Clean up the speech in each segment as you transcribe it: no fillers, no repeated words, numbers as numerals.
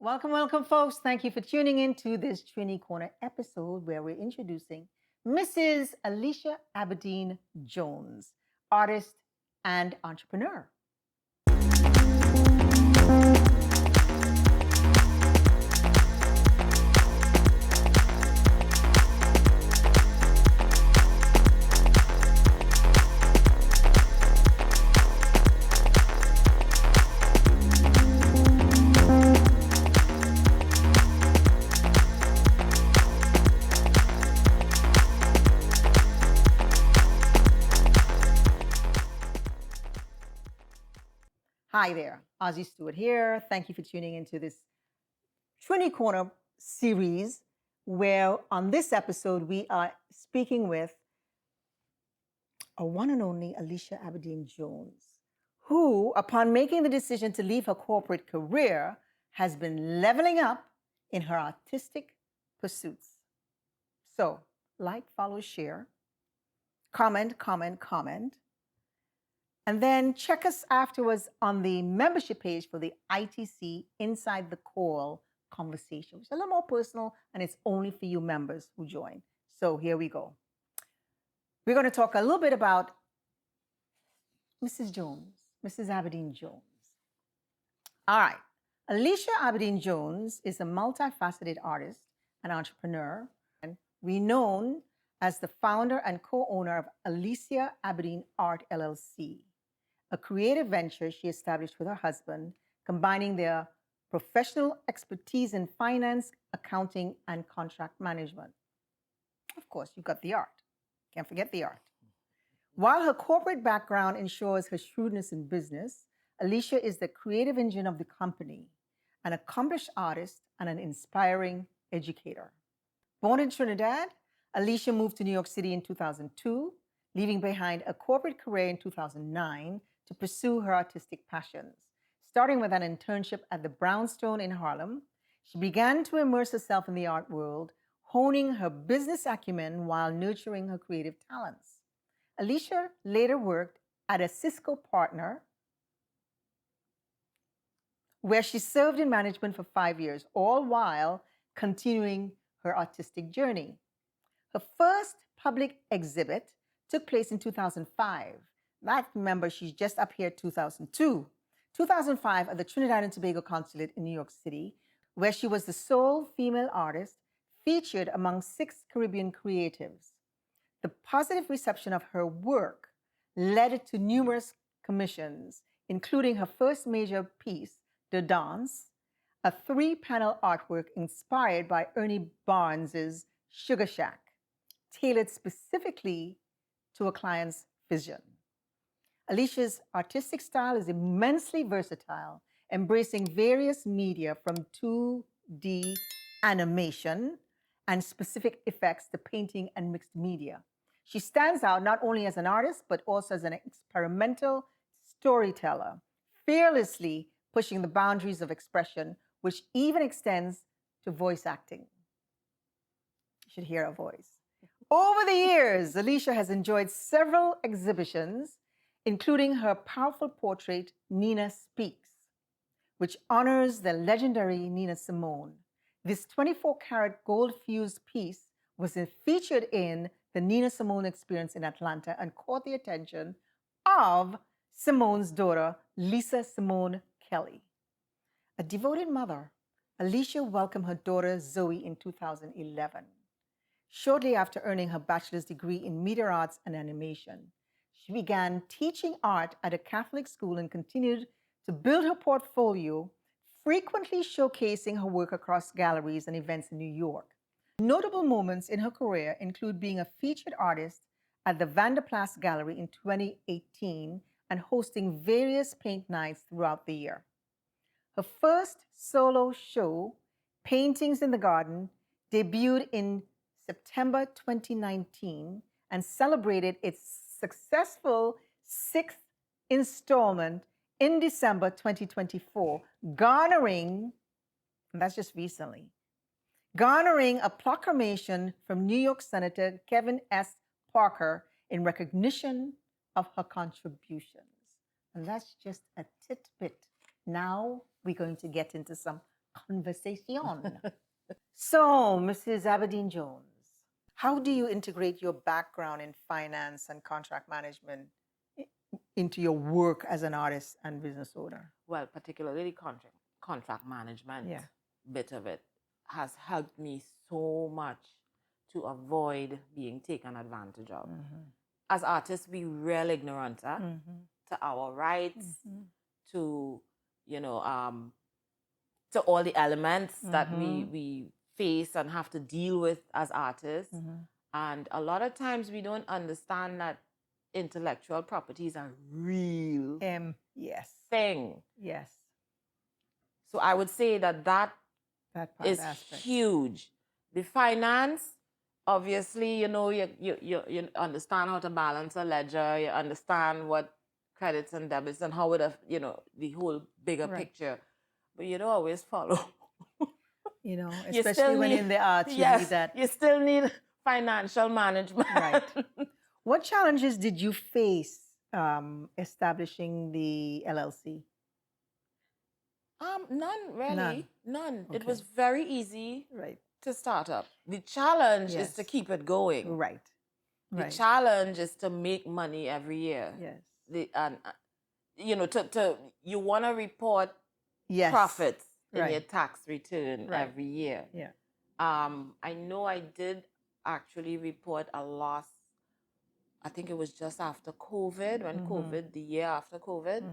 Welcome, welcome, folks. Thank you for tuning in to this TRINI Corner episode where we're introducing Mrs. Alicia Aberdeen Jones, artist and entrepreneur. Hi there, Ozzy Stewart here. Thank you for tuning into this TRINI Corner series where on this episode we are speaking with a one and only Alicia Aberdeen Jones, who, upon making the decision to leave her corporate career, has been leveling up in her artistic pursuits. So, like, follow, share, comment. And then check us afterwards on the membership page for the ITC Inside the Call conversation, which is a little more personal and it's only for you members who join. So here we go. We're going to talk a little bit about Mrs. Jones, Mrs. Aberdeen Jones. All right. Alicia Aberdeen Jones is a multifaceted artist and entrepreneur, and renowned as the founder and co-owner of Alicia Aberdeen Art, LLC, a creative venture she established with her husband, combining their professional expertise in finance, accounting, and contract management. Of course, you've got the art. Can't forget the art. While her corporate background ensures her shrewdness in business, Alicia is the creative engine of the company, an accomplished artist, and an inspiring educator. Born in Trinidad, Alicia moved to New York City in 2002, leaving behind a corporate career in 2009 to pursue her artistic passions. Starting with an internship at the Brownstone in Harlem, she began to immerse herself in the art world, honing her business acumen while nurturing her creative talents. Alicia later worked at a Cisco Partner, where she served in management for 5 years, all while continuing her artistic journey. Her first public exhibit took place in 2005. I remember she's just up here 2002. 2005 at the Trinidad and Tobago Consulate in New York City, where she was the sole female artist featured among 6 Caribbean creatives. The positive reception of her work led to numerous commissions, including her first major piece, The Dance, a 3-panel artwork inspired by Ernie Barnes's Sugar Shack, tailored specifically to a client's vision. Alicia's artistic style is immensely versatile, embracing various media from 2D animation and specific effects to painting and mixed media. She stands out not only as an artist, but also as an experimental storyteller, fearlessly pushing the boundaries of expression, which even extends to voice acting. You should hear her voice. Over the years, Alicia has enjoyed several exhibitions, including her powerful portrait, Nina Speaks, which honors the legendary Nina Simone. This 24-karat gold-fused piece was featured in the Nina Simone Experience in Atlanta and caught the attention of Simone's daughter, Lisa Simone Kelly. A devoted mother, Alicia welcomed her daughter Zoe in 2011. Shortly after earning her bachelor's degree in media arts and animation, she began teaching art at a Catholic school and continued to build her portfolio, frequently showcasing her work across galleries and events in New York. Notable moments in her career include being a featured artist at the Vanderplas Gallery in 2018 and hosting various paint nights throughout the year. Her first solo show, Paintings in the Garden, debuted in September 2019 and celebrated its successful 6th installment in December 2024, garnering, and that's just recently, garnering a proclamation from New York Senator Kevin S. Parker in recognition of her contributions. And that's just a tidbit. Now we're going to get into some conversation. So, Mrs. Aberdeen-Jones, how do you integrate your background in finance and contract management into your work as an artist and business owner? Well, particularly the contract management bit of it has helped me so much to avoid being taken advantage of. As artists, we real ignorant to our rights, to, to all the elements that we face and have to deal with as artists. And a lot of times we don't understand that intellectual property is a real thing. Yes. So I would say that is huge. The finance, obviously, you understand how to balance a ledger, you understand what credits and debits and how it, the whole bigger picture. But you don't always follow. Especially when in the arts, you need that. You still need financial management. Right. What challenges did you face establishing the LLC? None, really. None. Okay. It was very easy to start up. The challenge is to keep it going. Right. The challenge is to make money every year. Yes. You want to report profits in your tax return every year. Yeah. I know I did actually report a loss. I think it was just after COVID, the year after COVID.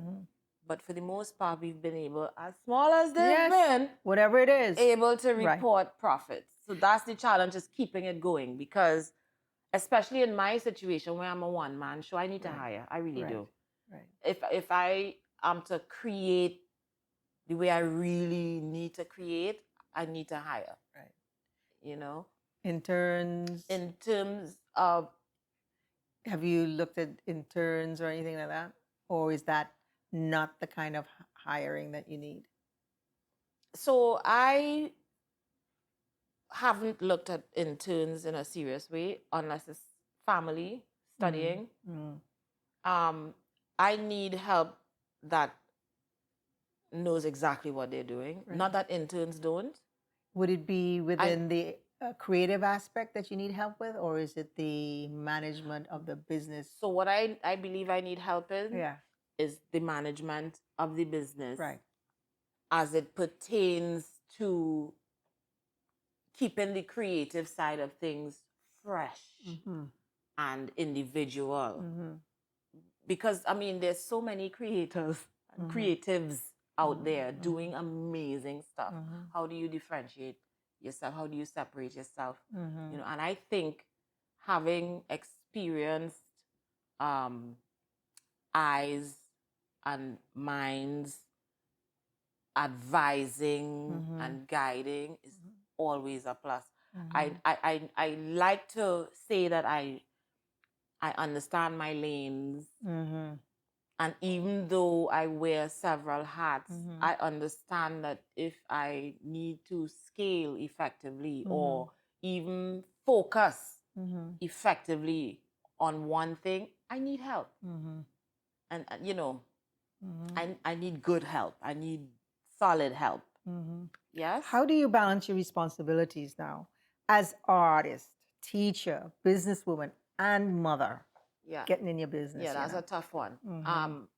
But for the most part, we've been able, as small as they've been, whatever it is, able to report profits. So that's the challenge, is keeping it going, because especially in my situation where I'm a one-man show, I need to hire. I really do. Right. If I am to create the way I really need to create, I need to hire. Right. Interns. In terms of, have you looked at interns or anything like that? Or is that not the kind of hiring that you need? So I haven't looked at interns in a serious way, unless it's family studying. I need help that knows exactly what they're doing. Not that interns don't. Would it be within the creative aspect that you need help with, or is it the management of the business? So what I believe I need help in is the management of the business, as it pertains to keeping the creative side of things fresh and individual. Because, I mean, there's so many creators and creatives out there doing amazing stuff. How do you differentiate yourself? How do you separate yourself? And I think having experienced eyes and minds advising and guiding is always a plus. I like to say that I understand my lanes. And even though I wear several hats, I understand that if I need to scale effectively or even focus effectively on one thing, I need help. And, I need good help. I need solid help. Yes? How do you balance your responsibilities now as artist, teacher, businesswoman, and mother? Getting in your business. Yeah, that's a tough one.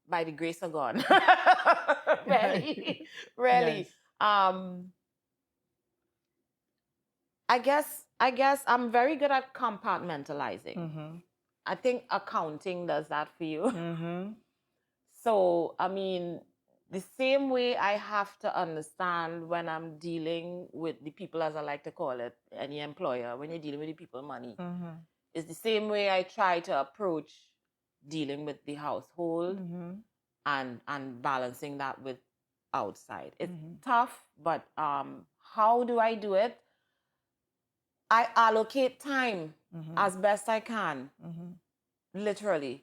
By the grace of God. Really. I guess I'm very good at compartmentalizing. I think accounting does that for you. So, I mean, the same way I have to understand when I'm dealing with the people, as I like to call it, any employer, when you're dealing with the people money. It's the same way I try to approach dealing with the household and balancing that with outside. It's tough, but how do I do it? I allocate time as best I can, literally.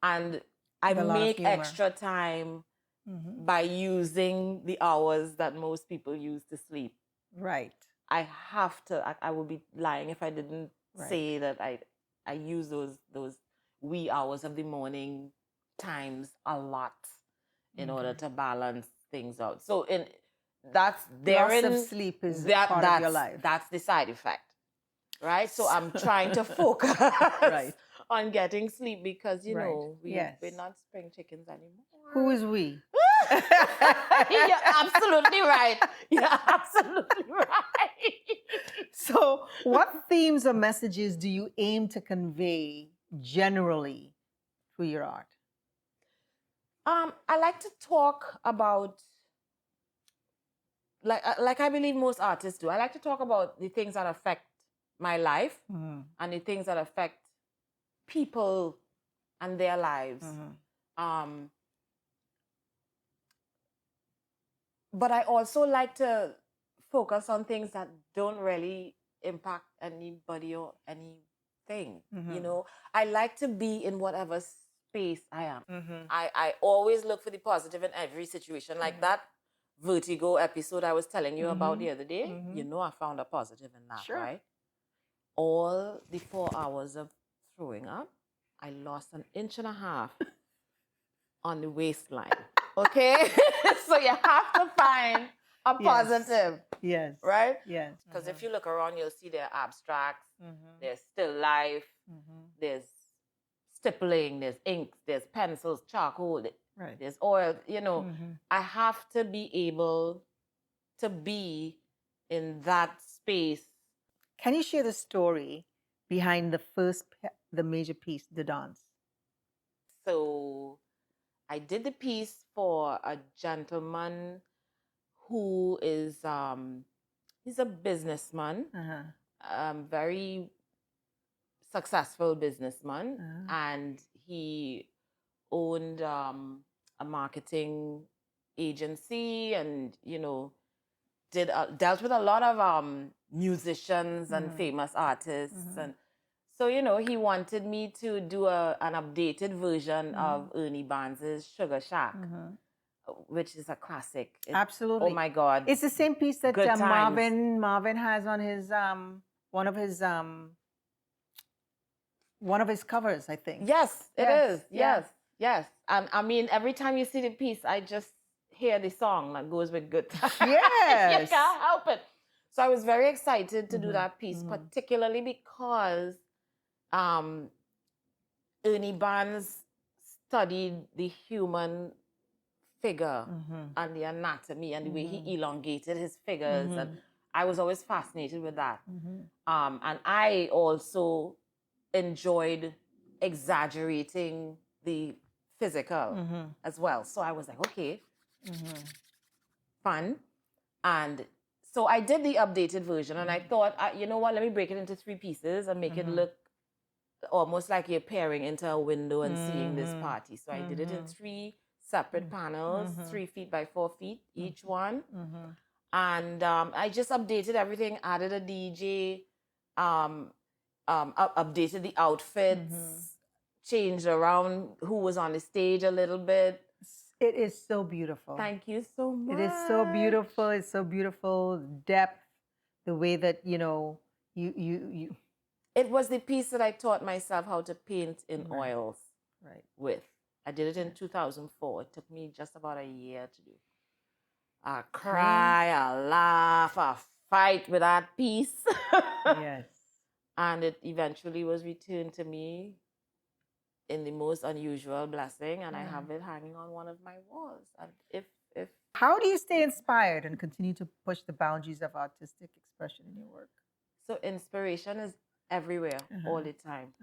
And I make extra time by using the hours that most people use to sleep. Right. I have to, I would be lying if I didn't say that I use those wee hours of the morning times a lot in order to balance things out. So that's Loss therein. of sleep is part of your life. That's the side effect, right? So I'm trying to focus on getting sleep because, you know, we're not spring chickens anymore. Who is we? You're absolutely right. You're absolutely right. So, what themes or messages do you aim to convey generally through your art? I like to talk about, like I believe most artists do. I like to talk about the things that affect my life and the things that affect people and their lives. But I also like to focus on things that don't really impact anybody or anything. You know, I like to be in whatever space I am. I always look for the positive in every situation. Like that vertigo episode I was telling you about the other day, you know, I found a positive in that, right? All the 4 hours of throwing up, I lost 1.5 inches on the waistline. Okay? So you have to find a positive. Yes. Right? Yes. Because if you look around, you'll see there are abstracts, there's still life, there's stippling, there's ink, there's pencils, charcoal, there's oil. You know, I have to be able to be in that space. Can you share the story behind the major piece, the dance? So I did the piece for a gentleman who is, he's a businessman, very successful businessman, and he owned a marketing agency, and, you know, dealt with a lot of musicians and famous artists. And so, you know, he wanted me to do an updated version of Ernie Barnes's Sugar Shack, which is a classic. Absolutely. Oh my God. It's the same piece that Marvin has on his one of his covers, I think. Yes, it is. Yes, yes. And I mean, every time you see the piece, I just hear the song that goes with good times. Yes. You can't help it. So I was very excited to do that piece, particularly because Ernie Barnes studied the human figure and the anatomy and the way he elongated his figures. And I was always fascinated with that. And I also enjoyed exaggerating the physical as well. So I was like, okay, fun. And so I did the updated version, and I thought, you know what, let me break it into 3 pieces and make it look almost like you're peering into a window and seeing this party. So I did it in 3 separate panels, 3 feet by 4 feet, each one. And I just updated everything, added a DJ, updated the outfits, changed around who was on the stage a little bit. It is so beautiful. Thank you so much. It is so beautiful. It's so beautiful. Depth, the way that, you know, you. It was the piece that I taught myself how to paint in oils with. I did it in 2004. It took me just about a year to do. I cry, I laugh, I fight with that piece. Yes. And it eventually was returned to me in the most unusual blessing, and I have it hanging on one of my walls. And if how do you stay inspired and continue to push the boundaries of artistic expression in your work? So inspiration is everywhere, all the time.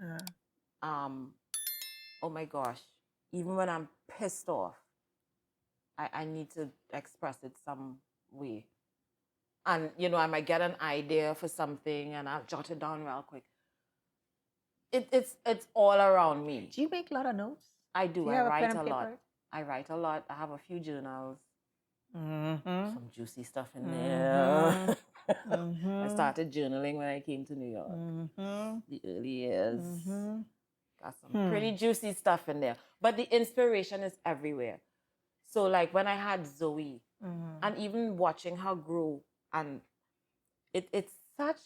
Oh my gosh, even when I'm pissed off, I need to express it some way. And, you know, I might get an idea for something and I'll jot it down real quick. It's all around me. Do you make a lot of notes? I do. I write a lot. I write a lot. I have a few journals. Some juicy stuff in there. I started journaling when I came to New York. The early years. Got some pretty juicy stuff in there. But the inspiration is everywhere. So like when I had Zoe, and even watching her grow, and it's such,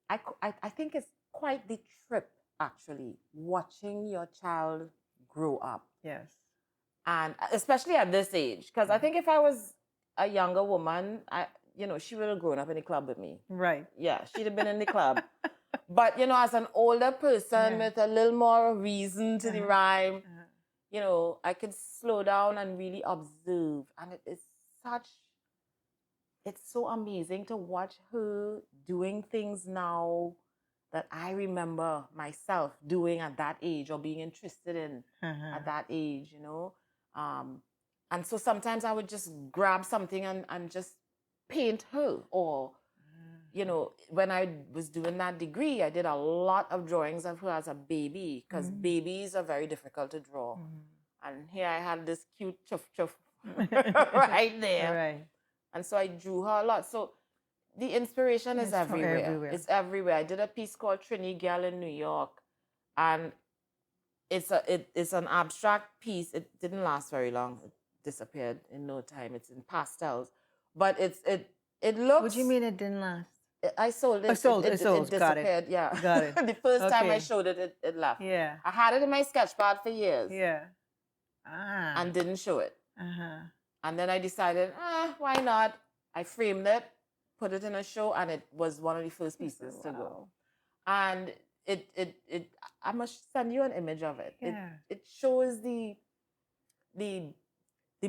I think it's quite the trip, actually, watching your child grow up. Yes. And especially at this age, because I think if I was a younger woman, she would have grown up in the club with me. Right. Yeah, she'd have been in the club. But, as an older person with a little more reason to the rhyme, I could slow down and really observe. And it's so amazing to watch her doing things now that I remember myself doing at that age or being interested in at that age, And so sometimes I would just grab something and just paint her. Or, when I was doing that degree, I did a lot of drawings of her as a baby because babies are very difficult to draw. And here I had this cute chuff chuff right there. Right. And so I drew her a lot. So the inspiration is everywhere. It's everywhere. I did a piece called TRINI Girl in New York. And it's an abstract piece. It didn't last very long. It disappeared in no time. It's in pastels. But it looks... What do you mean it didn't last? I sold it. It sold. It disappeared. Got it. Yeah. Got it. The first time I showed it, it left. Yeah. I had it in my sketch pad for years. Yeah. Ah. And didn't show it. And then I decided, why not? I framed it, put it in a show, and it was one of the first pieces to go. And I must send you an image of it. Yeah. It shows the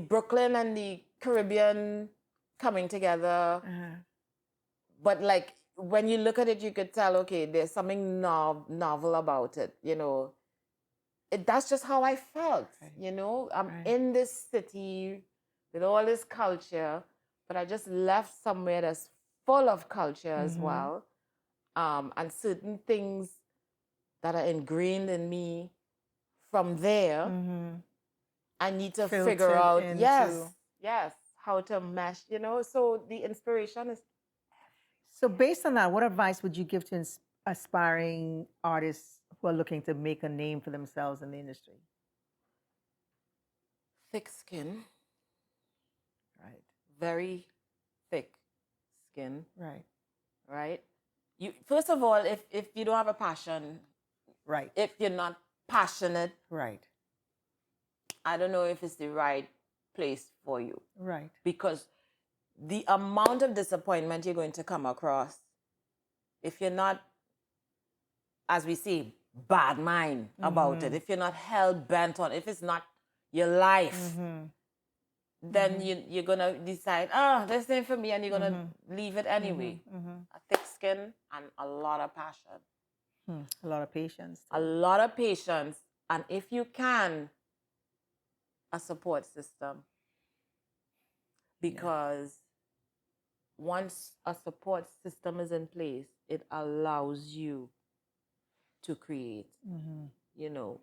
Brooklyn and the Caribbean coming together. But like when you look at it, you could tell, okay, there's something novel about it. That's just how I felt. I'm in this city with all this culture, but I just left somewhere that's full of culture as well, and certain things that are ingrained in me from there. I need to figure out, yes, how to mesh. So the inspiration is. So based on that, what advice would you give to aspiring artists who are looking to make a name for themselves in the industry? Thick skin. Right. Very thick skin. Right. Right. You first of all, if you don't have a passion, right. If you're not passionate, right. I don't know if it's the right place for you. Right. Because the amount of disappointment you're going to come across if you're not, as we say, bad mind about it, if you're not hell-bent on it, if it's not your life, then you're going to decide, this ain't for me, and you're going to leave it anyway. A thick skin and a lot of passion. A lot of patience. A lot of patience. And if you can, a support system. Because once a support system is in place, it allows you to create.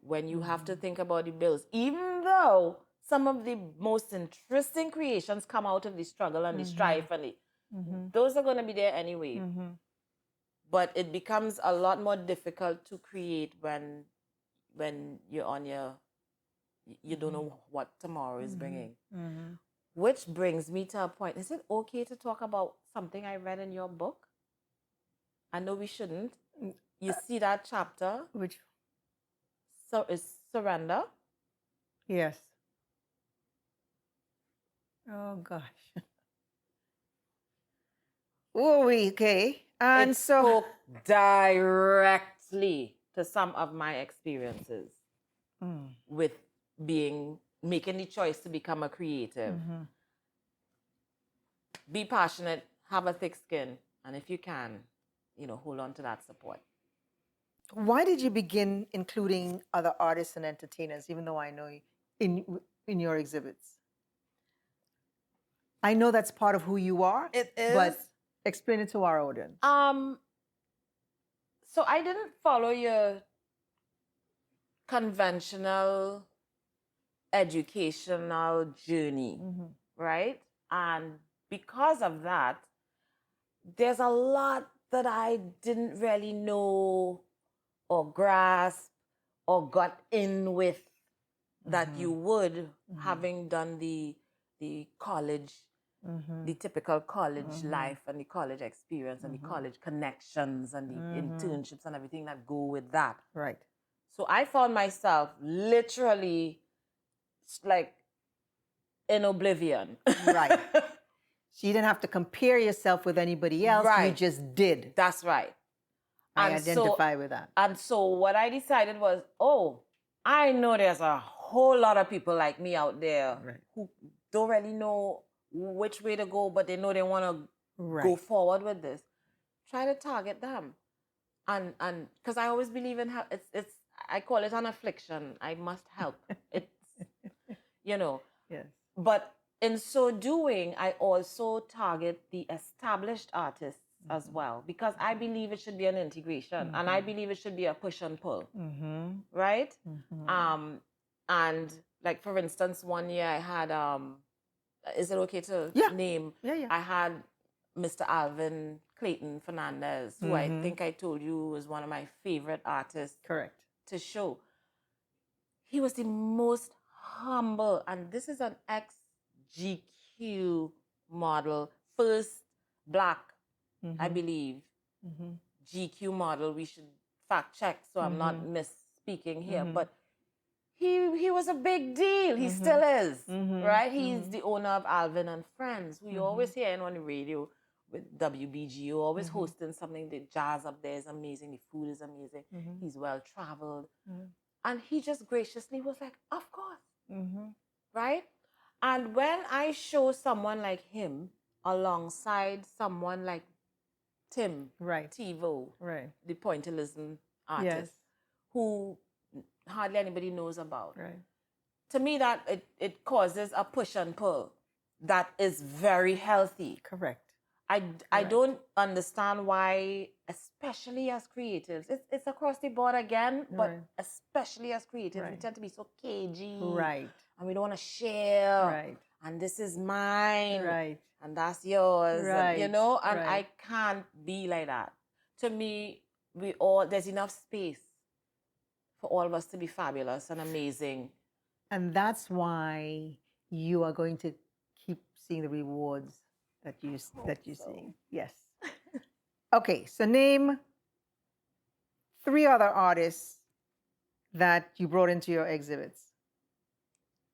When you have to think about the bills, even though some of the most interesting creations come out of the struggle and the strife, and those are going to be there anyway. But it becomes a lot more difficult to create when you're on you don't know what tomorrow is bringing. Which brings me to a point. Is it okay to talk about something I read in your book? I know we shouldn't. You see that chapter? Which? So is surrender? Yes. Oh, gosh. Oh, okay. And it spoke directly to some of my experiences with making the choice to become a creative. Be passionate, have a thick skin, and if you can, hold on to that support. Why did you begin including other artists and entertainers, even though I know in your exhibits? I know that's part of who you are. It is. But explain it to our audience. So I didn't follow your conventional educational journey, right? And because of that, there's a lot that I didn't really know or grasp or got in with that you would, having done the college, the typical college life and the college experience and the college connections and the internships and everything that go with that. Right. So I found myself literally like in oblivion. Right. So you didn't have to compare yourself with anybody else. You Right. just did. That's right. I And so- identify with that. And so what I decided was, oh, I know there's a whole lot of people like me out there Right. who don't really know which way to go, but they know they want to Right. go forward with this. Try to target them. And because I always believe in help. It's I call it an affliction. I must help. It's, you know. Yes. But in so doing, I also target the established artists as well, because I believe it should be an integration, and I believe it should be a push and pull, right? And like, for instance, one year I had, is it okay to name? Yeah. I had Mr. Alvin Clayton Fernandez, who I think I told you was one of my favorite artists. Correct. To show. He was the most humble, and this is an ex-GQ model, first Black, I believe, GQ model. We should fact check, so I'm not misspeaking here, but he was a big deal. He still is, right? He's the owner of Alvin and Friends, who you always hear on the radio with WBGO, always hosting something. The jazz up there is amazing. The food is amazing. He's well-traveled. And he just graciously was like, of course, right? And when I show someone like him alongside someone like Tim, Right. TiVo, Right. the pointillism artist, who hardly anybody knows about. Right. To me, that it causes a push and pull that is very healthy. Correct. I don't understand why, especially as creatives, it's across the board again, but especially as creatives, we tend to be so cagey. Right. And we don't want to share. Right. And this is mine. Right. And that's yours. Right. And, and I can't be like that. To me, there's enough space for all of us to be fabulous and amazing. And that's why you are going to keep seeing the rewards that you're seeing. Yes. Okay, so name 3 other artists that you brought into your exhibits.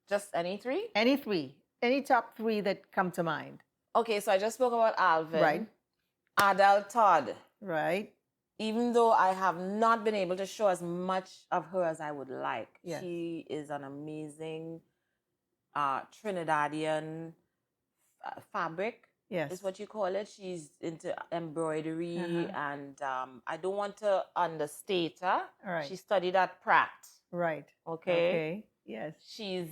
Just any 3? Any 3. Any top 3 that come to mind. Okay, so I just spoke about Alvin. Right. Adele Todd. Right. Even though I have not been able to show as much of her as I would like. Yes. She is an amazing Trinidadian fabric. Yes. Is what you call it. She's into embroidery, and I don't want to understate her. All right. She studied at Pratt. Right. Okay. Yes. She's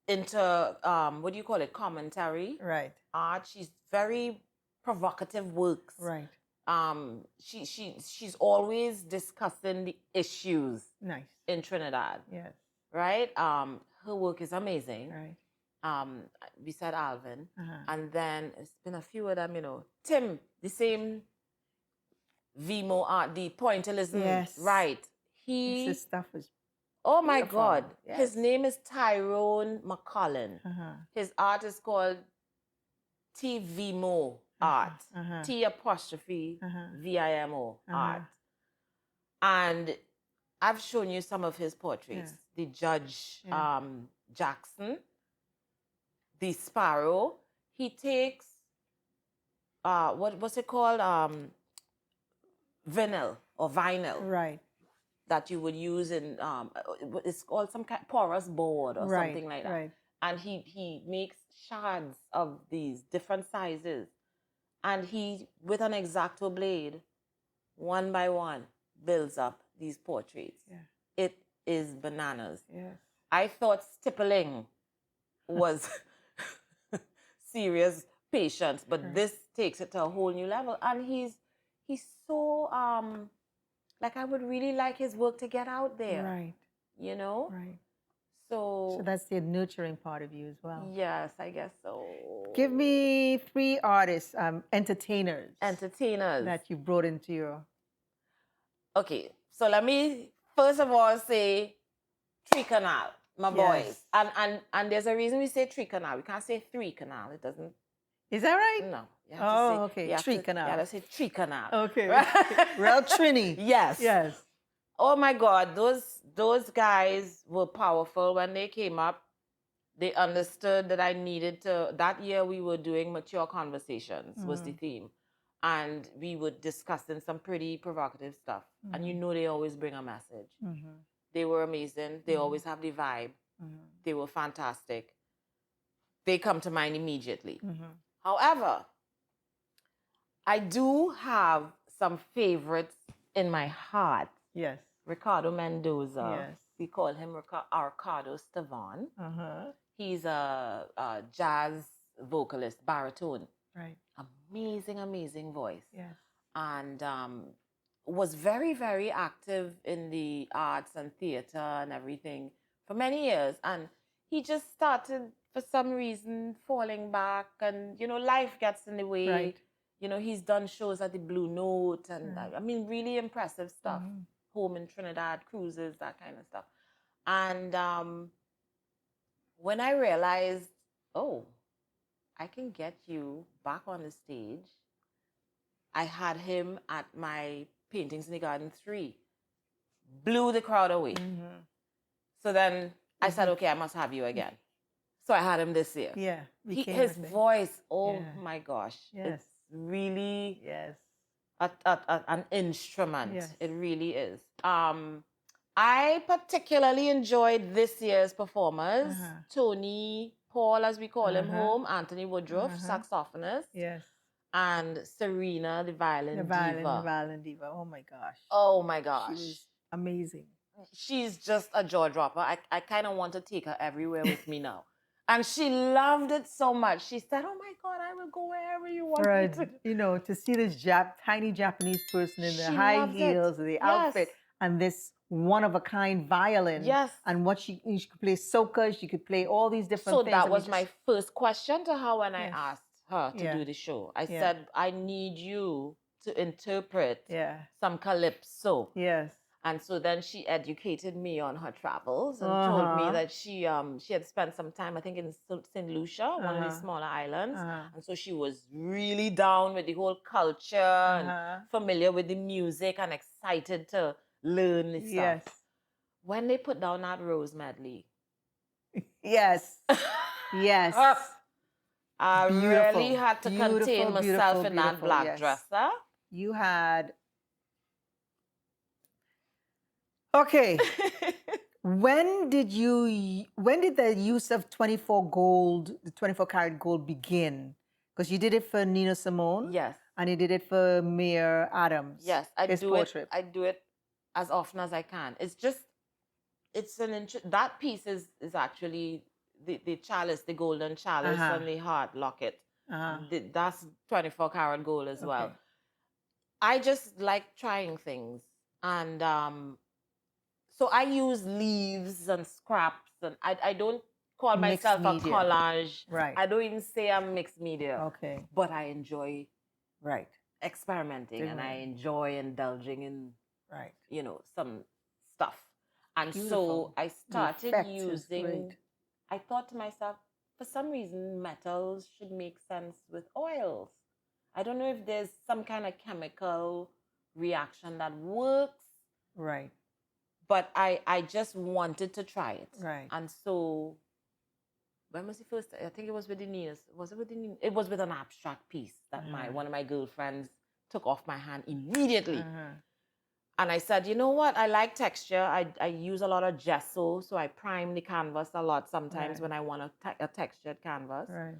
into what do you call it? Commentary. Right. Art. She's very provocative works. Right. She's always discussing the issues Nice. in Trinidad. Yes. Right. Her work is amazing. Right. We said Alvin, and then it's been a few of them, Tim, the same Vimo art, the pointillism, Yes. right? His stuff is Oh my beautiful. God, Yes. his name is Tyrone McCullin. His art is called T Vimo art, T apostrophe VIMO art, and I've shown you some of his portraits. The Judge Jackson. The Sparrow, he takes, what's it called? Vinyl or vinyl. Right. That you would use in, it's called some kind of porous board or something like that. Right. And he makes shards of these different sizes. And he, with an X-Acto blade, one by one, builds up these portraits. Yeah. It is bananas. Yes. I thought stippling was serious patience, but this takes it to a whole new level. And he's so like, I would really like his work to get out there. Right. Right. So that's the nurturing part of you as well. Yes, I guess so. Give me 3 artists, entertainers that you brought into your. Okay, so let me first of all say Tricanal. My boys. And there's a reason we say Tricanal. We can't say 3 canal. It doesn't. Is that right? No. Okay. Tricanal. Yeah, let's say Tricanal. Okay. Real Trini. Yes. Yes. Oh my God, those guys were powerful when they came up. They understood that I needed to. That year we were doing mature conversations was the theme, and we were discussing some pretty provocative stuff. And you know, they always bring a message. They were amazing. They always have the vibe. They were fantastic. They come to mind immediately. However, I do have some favorites in my heart. Yes. Ricardo Mendoza. Yes. We call him Ricardo Stavon. He's a jazz vocalist, baritone. Right. Amazing, amazing voice. Yes. And was very, very active in the arts and theater and everything for many years. And he just started, for some reason, falling back. And, you know, life gets in the way. Right. You know, he's done shows at the Blue Note. And, I mean, really impressive stuff. Home in Trinidad, cruises, that kind of stuff. And when I realized, oh, I can get you back on the stage, I had him at my Paintings in the Garden 3. Blew the crowd away. So then I said, okay, I must have you again. So I had him this year. Yeah. His voice, oh my gosh. Yes. It's really Yes. an instrument. Yes. It really is. I particularly enjoyed this year's performers. Tony Paul, as we call him, home. Anthony Woodruff, saxophonist. Yes. And Serena, the violin diva. The violin diva. Oh my gosh. Oh my gosh. She was amazing. She's just a jaw dropper. I kind of want to take her everywhere with me now. And she loved it so much. She said, oh my God, I will go wherever you want me to. You know, to see this tiny Japanese person in the She high loved heels, the outfit, and this one-of-a-kind violin. Yes. And what she could play soca, she could play all these different things. So that was my first question to her when I asked her to Yeah. do the show. I said, I need you to interpret some calypso. Yes. And so then she educated me on her travels and told me that she had spent some time, I think, in St. Lucia, one of the smaller islands. And so she was really down with the whole culture and familiar with the music and excited to learn the stuff. Yes. When they put down that Rose medley. Yes. Yes. I really had to contain myself in that black dress. You had... Okay. When did the use of 24 karat gold begin? Because you did it for Nina Simone. Yes. And you did it for Mayor Adams. Yes, I do it as often as I can. It's just, that piece is actually the chalice, the golden chalice and the heart locket. That's 24 karat gold as well. I just like trying things. And so I use leaves and scraps, and I don't call myself a collage. Right. I don't even say I'm mixed media. Okay. But I enjoy experimenting and I enjoy indulging in you know, some stuff. And so I started using, I thought to myself, for some reason, metals should make sense with oils. I don't know if there's some kind of chemical reaction that works. Right. But I just wanted to try it. Right. And so, when was the first? I think it was with the Ninas. Was it with the Ninas? It was with an abstract piece that one of my girlfriends took off my hand immediately. And I said, you know what? I like texture. I use a lot of gesso, so I prime the canvas a lot sometimes when I want a textured canvas. Right.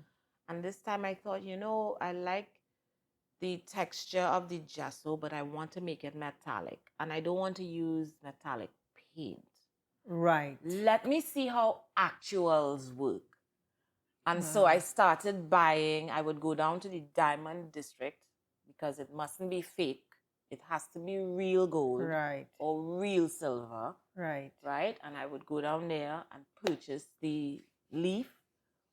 And this time I thought, you know, I like the texture of the gesso, but I want to make it metallic. And I don't want to use metallic paint. Right. Let me see how actuals work. And so I started buying, I would go down to the diamond district because it mustn't be fake. It has to be real gold. Right. Or real silver. Right. Right? And I would go down there and purchase the leaf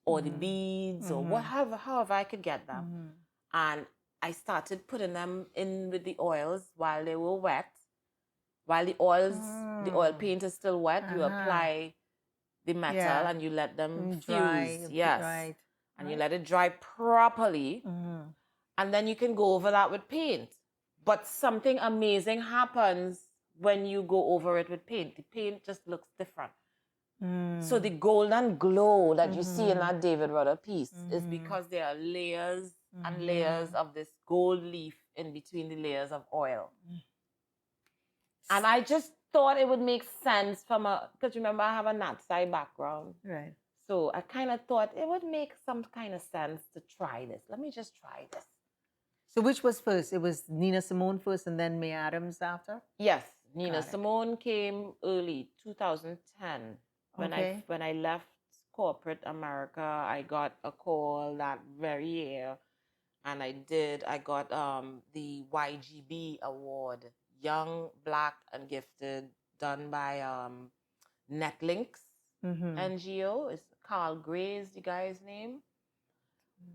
or the beads or however I could get them. And I started putting them in with the oils while they were wet. While the oil paint is still wet, you apply the metal and you let them fuse. Yes. Right. And you let it dry properly. And then you can go over that with paint. But something amazing happens when you go over it with paint. The paint just looks different. So the golden glow that you see in that David Rudder piece is because there are layers and layers of this gold leaf in between the layers of oil. And I just thought it would make sense because remember I have a Natsai background. Right. So I kind of thought it would make some kind of sense to try this. Let me just try this. So which was first? It was Nina Simone first and then May Adams after? Yes. Nina Simone came early 2010. When I left corporate America, I got a call that very year, and I got the YGB award, Young, Black, and Gifted, done by Netlinks NGO. It's Carl Gray is the guy's name.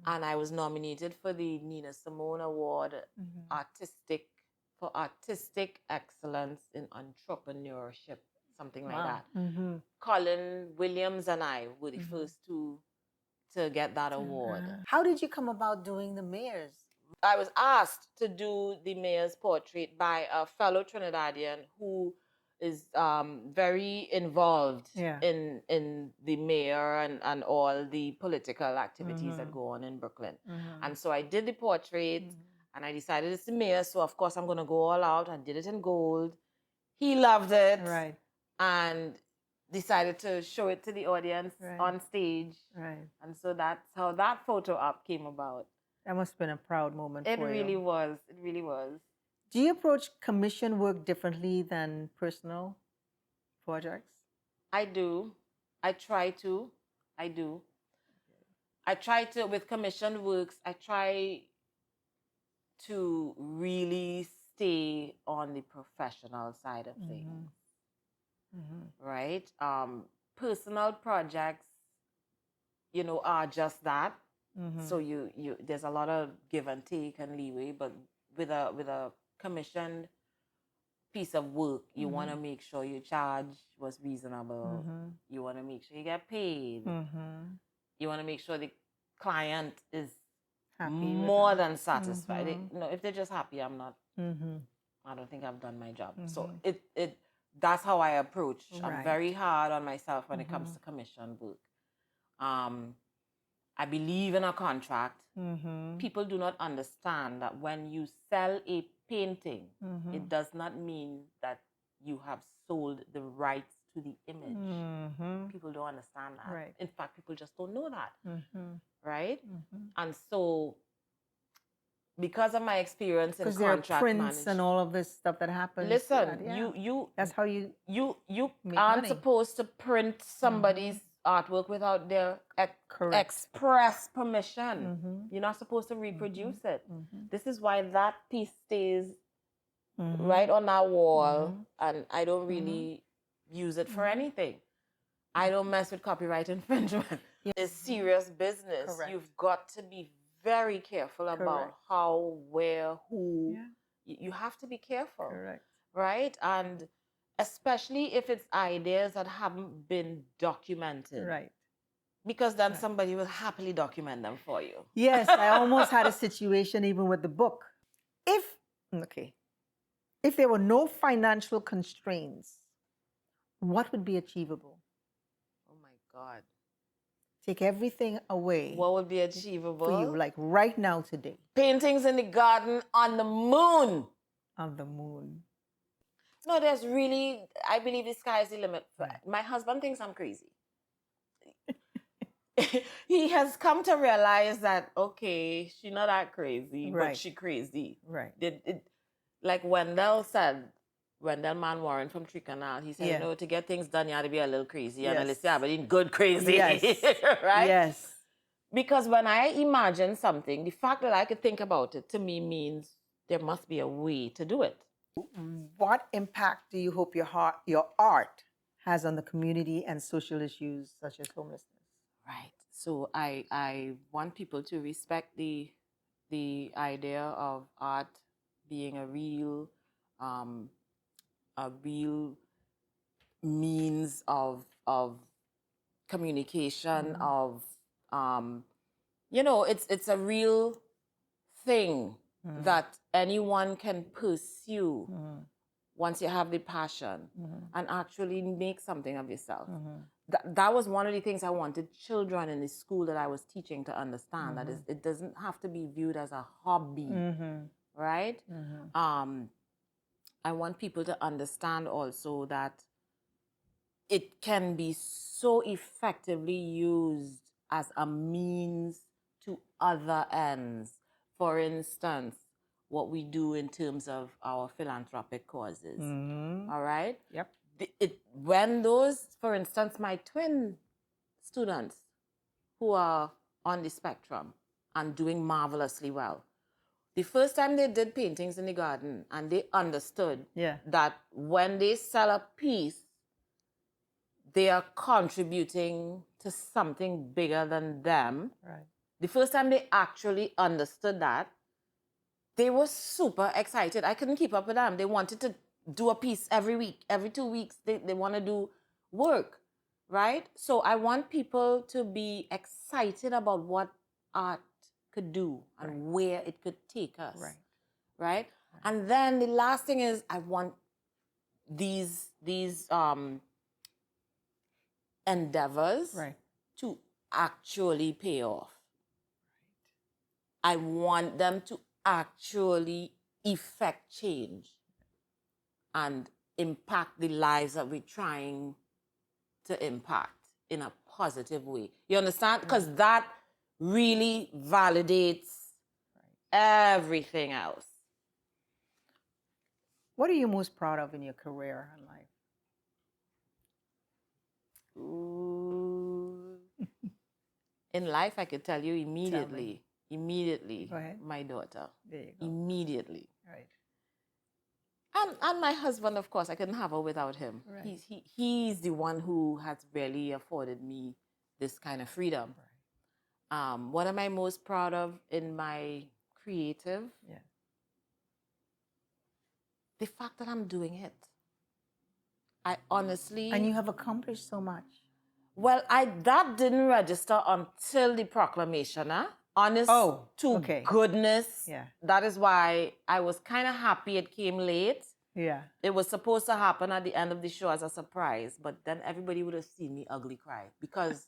And I was nominated for the Nina Simone Award, for artistic excellence in entrepreneurship, something like that. Colin Williams and I were the first two to get that award. How did you come about doing the mayors? I was asked to do the mayor's portrait by a fellow Trinidadian who is very involved in the mayor and all the political activities that go on in Brooklyn. And so I did the portrait and I decided it's the mayor, so of course I'm going to go all out. I did it in gold. He loved it. Right. And decided to show it to the audience on stage. Right. And so that's how that photo op came about. That must have been a proud moment for you. It really was. It really was. Do you approach commission work differently than personal projects? I do. I try to. I do. I try to, with commissioned works, I try to really stay on the professional side of things. Right? Personal projects, are just that. So there's a lot of give and take and leeway, but with a commissioned piece of work, you want to make sure your charge was reasonable. You want to make sure you get paid. You want to make sure the client is happy, more than satisfied. If they're just happy, I'm not. I don't think I've done my job. So that's how I approach. I'm very hard on myself when it comes to commission work. I believe in a contract. People do not understand that when you sell a painting, it does not mean that you have sold the rights to the image. People don't understand that. Right. In fact, people just don't know that. Right? And so, because of my experience in contract management, because there are prints and all of this stuff that happens. Listen, that's how you aren't supposed to print somebody's artwork without their express permission. You're not supposed to reproduce it. This is why that piece stays right on that wall, and I don't really use it for anything. I don't mess with copyright infringement. It's serious business. Correct. You've got to be very careful about how, where, who. You have to be careful. Correct. Right? And especially if it's ideas that haven't been documented. Right. Because then somebody will happily document them for you. Yes, I almost had a situation even with the book. If there were no financial constraints, what would be achievable? Oh my God. Take everything away. What would be achievable? For you, like right now, today. Paintings in the garden on the moon. On the moon. No, there's really, I believe the sky is the limit. My husband thinks I'm crazy. He has come to realize that, okay, she's not that crazy, but she crazy. Right. Like Wendell Man Warren from Tricanal, he said, to get things done, you have to be a little crazy. And Alicia Aberdeen, good crazy. Yes. Right? Yes. Because when I imagine something, the fact that I could think about it to me means there must be a way to do it. What impact do you hope your art has on the community and social issues such as homelessness? Right. So I want people to respect the idea of art being a real means of communication, of it's a real thing that anyone can pursue once you have the passion and actually make something of yourself. that was one of the things I wanted children in the school that I was teaching to understand, that is, it doesn't have to be viewed as a hobby, right? I want people to understand also that it can be so effectively used as a means to other ends. For instance, what we do in terms of our philanthropic causes. All right? Yep. When those, for instance, my twin students who are on the spectrum and doing marvelously well, the first time they did paintings in the garden and they understood that when they sell a piece, they are contributing to something bigger than them. Right. The first time they actually understood that, they were super excited. I couldn't keep up with them. They wanted to do a piece every week, every 2 weeks. They want to do work, right? So I want people to be excited about what art could do and where it could take us, right? And then the last thing is I want these endeavors to actually pay off. I want them to actually effect change and impact the lives that we're trying to impact in a positive way. You understand? Because that really validates everything else. What are you most proud of in your career and life? Ooh. In life, I could tell you immediately. Immediately, my daughter. There you go. Immediately. Right. And my husband, of course, I couldn't have her without him. Right. He's the one who has really afforded me this kind of freedom. Right. What am I most proud of in my creative? Yeah. The fact that I'm doing it. I honestly... And you have accomplished so much. Well, that didn't register until the proclamation, Honest to goodness. Yeah. That is why I was kind of happy it came late. Yeah. It was supposed to happen at the end of the show as a surprise, but then everybody would have seen me ugly cry, because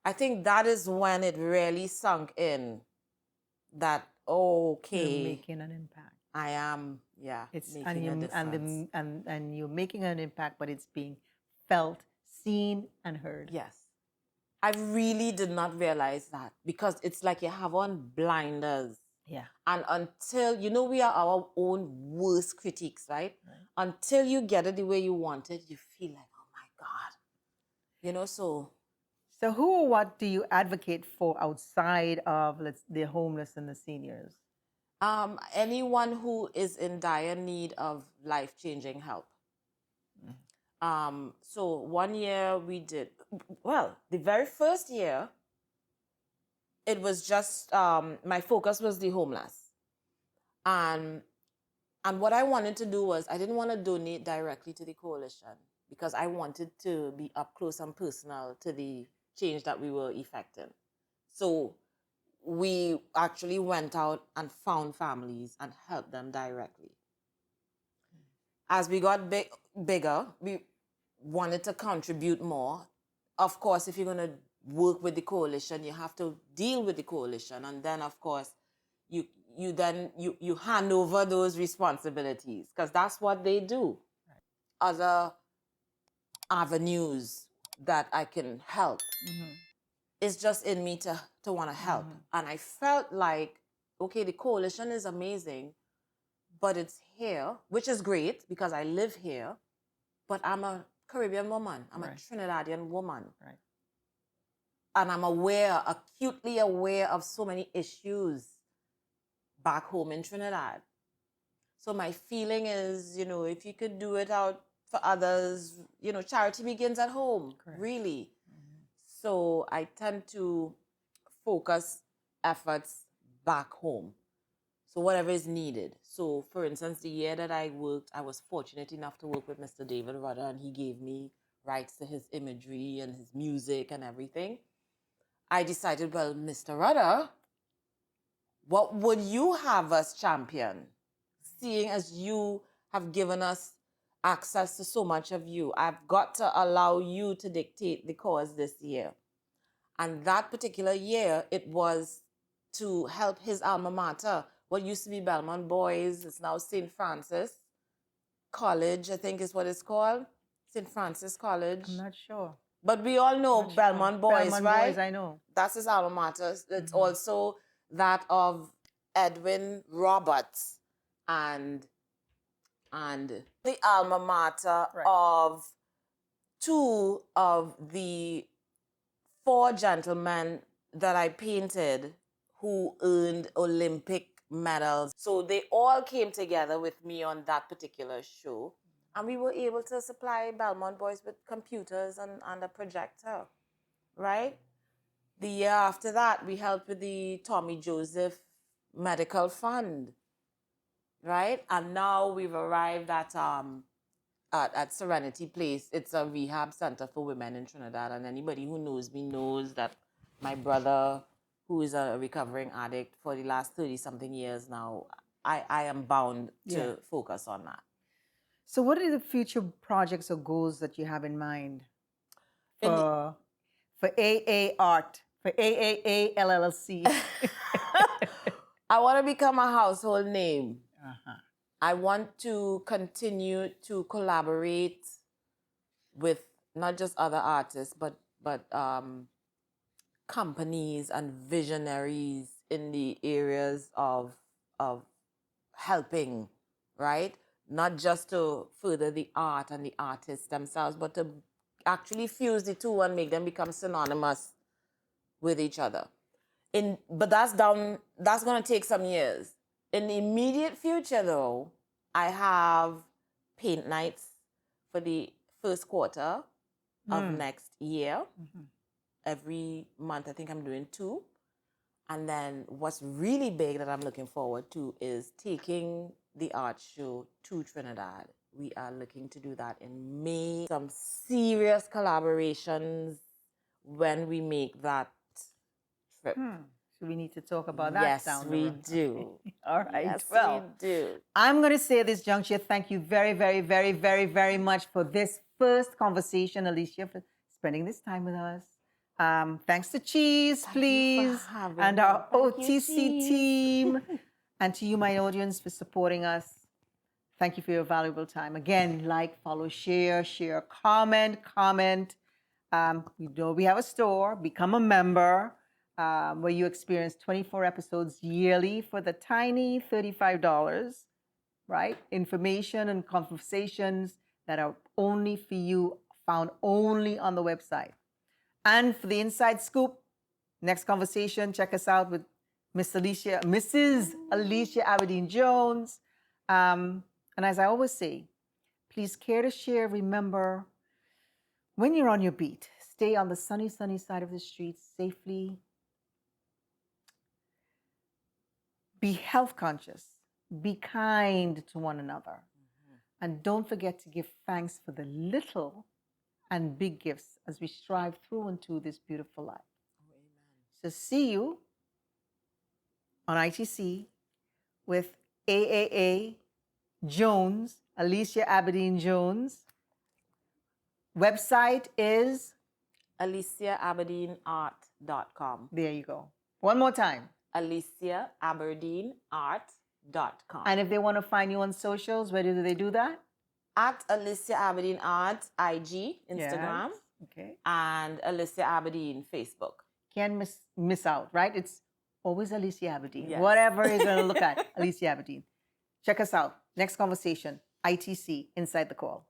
I think that is when it really sunk in that, okay, you're making an impact. I am, making a difference. And you're making an impact, but it's being felt, seen, and heard. Yes. I really did not realize that, because it's like you have on blinders. Yeah. And until, we are our own worst critics, right? Until you get it the way you want it, you feel like, oh my God. So who or what do you advocate for outside of the homeless and the seniors? Anyone who is in dire need of life-changing help. So 1 year we did, the very first year, it was just, my focus was the homeless. And what I wanted to do was, I didn't want to donate directly to the coalition, because I wanted to be up close and personal to the change that we were effecting. So we actually went out and found families and helped them directly. As we got bigger, we wanted to contribute more. Of course, if you're going to work with the coalition, you have to deal with the coalition. And then, of course, you hand over those responsibilities, because that's what they do. Other avenues that I can help. It's just in me to want to help. And I felt like, okay, the coalition is amazing, but it's here, which is great because I live here, but I'm a Caribbean woman. I'm a Trinidadian woman. Right. And I'm acutely aware of so many issues back home in Trinidad. So my feeling is, if you could do it out for others, charity begins at home, really. So I tend to focus efforts back home. So whatever is needed. So for instance, the year that I worked, I was fortunate enough to work with Mr. David Rudder, and he gave me rights to his imagery and his music and everything. I decided, well, Mr. Rudder, what would you have us champion? Seeing as you have given us access to so much of you. I've got to allow you to dictate the cause this year. And that particular year, it was to help his alma mater. What used to be Belmont Boys is now St. Francis College, I think is what it's called. St. Francis College. I'm not sure. But we all know Not Belmont sure. Boys, Belmont right? Boys, I know. That's his alma mater. It's also that of Edwin Roberts and the alma mater of two of the 4 gentlemen that I painted who earned Olympic medals. So they all came together with me on that particular show. And we were able to supply Belmont Boys with computers and a projector, right? The year after that, we helped with the Tommy Joseph Medical Fund, right? And now we've arrived at Serenity Place. It's a rehab center for women in Trinidad. And anybody who knows me knows that my brother, who is a recovering addict for the last 30-something years now, I am bound to focus on that. So what are the future projects or goals that you have in mind for AA Art, for AAA LLC? I want to become a household name. I want to continue to collaborate with not just other artists, but companies and visionaries in the areas of helping, right? Not just to further the art and the artists themselves, but to actually fuse the two and make them become synonymous with each other. But that's going to take some years. In the immediate future, though, I have paint nights for the first quarter of next year. Every month, I think I'm doing 2. And then what's really big that I'm looking forward to is taking the art show to Trinidad. We are looking to do that in May. Some serious collaborations when we make that trip. So we need to talk about that down the road. Yes, we do. All right. Yes, well, we do. I'm going to say at this juncture, thank you very, very, very, very, very much for this first conversation, Alicia, for spending this time with us. Thanks to Cheese, please, and our OTC team, and to you, my audience, for supporting us. Thank you for your valuable time. Again, like, follow, share, comment. You know we have a store. Become a member, where you experience 24 episodes yearly for the tiny $35, right? Information and conversations that are only for you, found only on the website. And for the inside scoop, next conversation, check us out with Mrs. Alicia Aberdeen-Jones. And as I always say, please care to share. Remember, when you're on your beat, stay on the sunny side of the street safely. Be health conscious. Be kind to one another. And don't forget to give thanks for the little and big gifts as we strive through into this beautiful life. So see you on ITC with AAA Jones, Alicia Aberdeen-Jones. Website is AliciaAberdeenArt.com. There you go. One more time. AliciaAberdeenArt.com. And if they want to find you on socials, where do they do that? At Alicia Aberdeen Art, IG, Instagram. Yes. Okay. And Alicia Aberdeen, Facebook. Can't miss out, right? It's always Alicia Aberdeen. Yes. Whatever you're going to look at, Alicia Aberdeen. Check us out. Next conversation, ITC, Inside the Call.